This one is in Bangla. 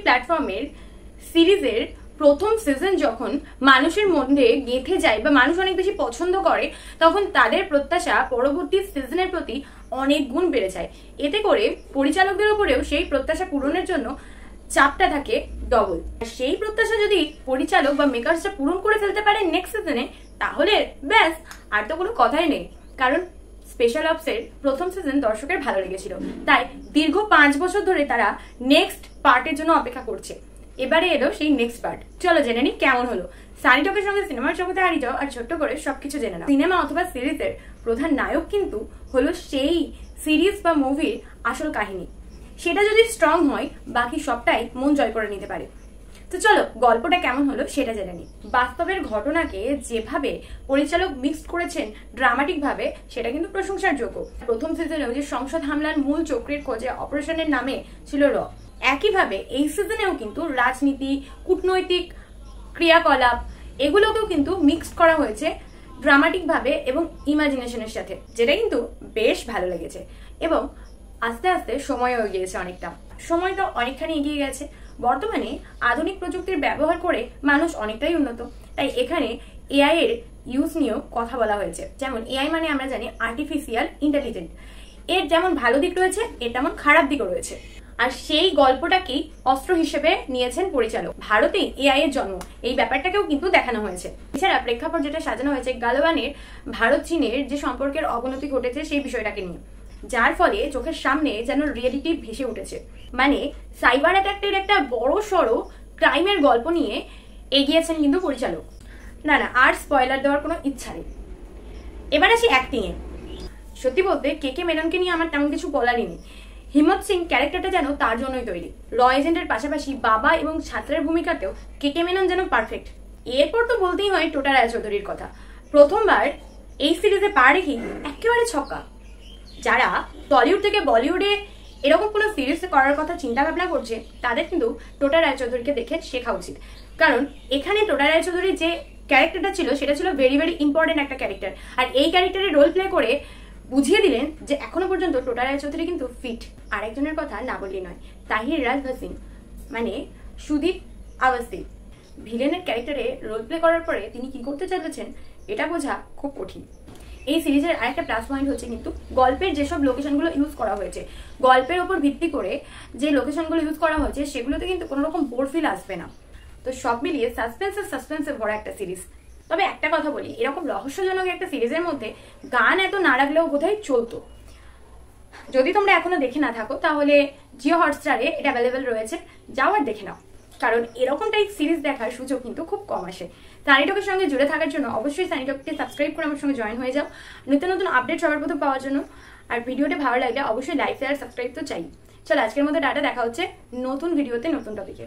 প্ল্যাটফর্মের সিরিজের প্রথম সিজন যখন মানুষের মধ্যে গেঁথে যায় বা মানুষ অনেক বেশি পছন্দ করে, তখন তাদের প্রত্যাশা পরবর্তী সিজনের প্রতি অনেক গুণ বেড়ে যায়। এতে করে পরিচালকদের উপরেও সেই প্রত্যাশা পূরণের জন্য চাপটা থাকে ডবল। সেই প্রত্যাশা যদি পরিচালক বা মেকার্সরা পূরণ করে ফেলতে পারে নেক্সট সিজনে, তাহলে ব্যাস আর তো কোনো কথাই নেই। কারণ স্পেশাল অপসের প্রথম সিজন দর্শকের ভালো লেগেছিল, তাই দীর্ঘ 5 বছর ধরে তারা নেক্সট পার্টের জন্য অপেক্ষা করছে। এবারে এলো সেই নেক্সট পার্ট। চলো জেনে নি কেমন হলো। সানি টকের সঙ্গে সিনেমার জগতে হারিয়ে যাও আর ছোট্ট করে সবকিছু জেনে নাও। সিনেমা অথবা সিরিজের প্রধান নায়ক কিন্তু হলো সেই সিরিজ বা মুভির আসল কাহিনী। সেটা যদি স্ট্রং হয়, বাকি সবটাই মন জয় করে নিতে পারে। তো চলো গল্পটা কেমন হলো সেটা জেনে নি। বাস্তবের ঘটনাকে যেভাবে পরিচালক মিক্স করেছেন ড্রামাটিক ভাবে, সেটা কিন্তু প্রশংসার যোগ্য। প্রথম সিজনেও যে সংসদ হামলার মূল চক্রের খোঁজে অপারেশনের নামে ছিল র, একইভাবে এই সিজনেও কিন্তু রাজনীতি, কূটনৈতিক ক্রিয়াকলাপ এগুলোকেও কিন্তু মিক্স করা হয়েছে ড্রামাটিক ভাবে এবং ইমাজিনেশনের সাথে, যেটা কিন্তু বেশ ভালো লেগেছে। এবং আস্তে আস্তে সময়ও এগিয়েছে, সময়টা অনেকখানি এগিয়ে গেছে। বর্তমানে আধুনিক প্রযুক্তির ব্যবহার করে মানুষ অনেকটাই উন্নত, তাই এখানে এআই এর ইউজ নিয়েও কথা বলা হয়েছে। যেমন এআই মানে আমরা জানি আর্টিফিশিয়াল ইন্টেলিজেন্স, এর যেমন ভালো দিক রয়েছে, এর তেমন খারাপ দিকও রয়েছে। আর সেই গল্পটাকেই অস্ত্র হিসেবে নিয়েছেন পরিচালক। ভারতে এআই এর জন্ম, এই ব্যাপারটাকেও কিন্তু দেখানো হয়েছে। এছাড়া প্রেক্ষাপট যেটা সাজানো হয়েছে গালওয়ানের ভারত চীনের যে সম্পর্কের অবনতি ঘটেছে সেই বিষয়টাকে নিয়ে, যার ফলে চোখের সামনে যেন রিয়েলিটি ভেসে উঠেছে। মানে সাইবার অ্যাটাকের একটা বড় সড়ো ক্রাইমের গল্প নিয়ে এগিয়েছেন কিন্তু পরিচালক। না আর স্পয়লার দেওয়ার কোনো ইচ্ছা নেই। এবার আসি অ্যাক্টিং এ। সত্যি বলতে কে মেননকে নিয়ে আমার তেমন কিছু বলারই নেই। হিম্মত সিং ক্যারেক্টারটা যেন তার জন্যই তৈরি। র এজেন্টের পাশাপাশি বাবা এবং ছাত্রের ভূমিকাতেও কে মেনন যেন পারফেক্ট। এরপর তো বলতেই হয় টোটা রায়চৌধুরীর কথা। প্রথমবার এই সিরিজে পা রেখে একেবারে ছক্কা। যারা টলিউড থেকে বলিউডে এরকম কোনো সিরিজ করার কথা চিন্তা ভাবনা করছে, তাদের কিন্তু টোটা রায়চৌধুরীকে দেখে শেখা উচিত। কারণ এখানে টোটা রায়চৌধুরীর যে ক্যারেক্টারটা ছিল, সেটা ছিল ভেরি ভেরি ইম্পর্টেন্ট একটা ক্যারেক্টার। আর এই ক্যারেক্টারে রোল প্লে করে বুঝিয়ে দিলেন যে এখনো পর্যন্ত টোটা রায়চৌধুরী কিন্তু ফিট। আরেকজনের কথা না বললেই নয়, তাহির রাজ ভাসিন মানে সুদীপ আওয়াসি। ভিলেনের ক্যারেক্টারে রোল প্লে করার পরে তিনি কি করতে চাইছেন এটা বোঝা খুব কঠিন। এই সিরিজের আরেকটা প্লাস পয়েন্ট হচ্ছে কিন্তু গল্পের যেসব লোকেশনগুলো ইউজ করা হয়েছে, গল্পের ওপর ভিত্তি করে যে লোকেশনগুলো ইউজ করা হয়েছে, সেগুলোতে কিন্তু কোনো রকম বোর ফিল আসবে না। তো সব মিলিয়ে সাসপেন্সে ভরা একটা সিরিজ। তবে একটা কথা বলি, এরকম রহস্যজনক একটা সিরিজের মধ্যে গান এত না রাখলেও বোধহয় চলতো। যদি তোমরা এখনো দেখে না থাকো, তাহলে জিও হটস্টারে এটা অ্যাভেলেবেল রয়েছে, যাও আর দেখে নাও। কারণ এরকম টাইপ সিরিজ দেখার সুযোগ কিন্তু খুব কম আসে। সানি টকের সঙ্গে জুড়ে থাকার জন্য অবশ্যই সানি টককে সাবস্ক্রাইব করে আমার সঙ্গে জয়েন হয়ে যাও, নতুন নতুন আপডেট সবার প্রথম পাওয়ার জন্য। আর ভিডিওটা ভালো লাগলে অবশ্যই লাইক শেয়ার সাবস্ক্রাইব তো চাই। চলো আজকের মতো টাটা, দেখা হচ্ছে নতুন ভিডিওতে নতুন টপিকে।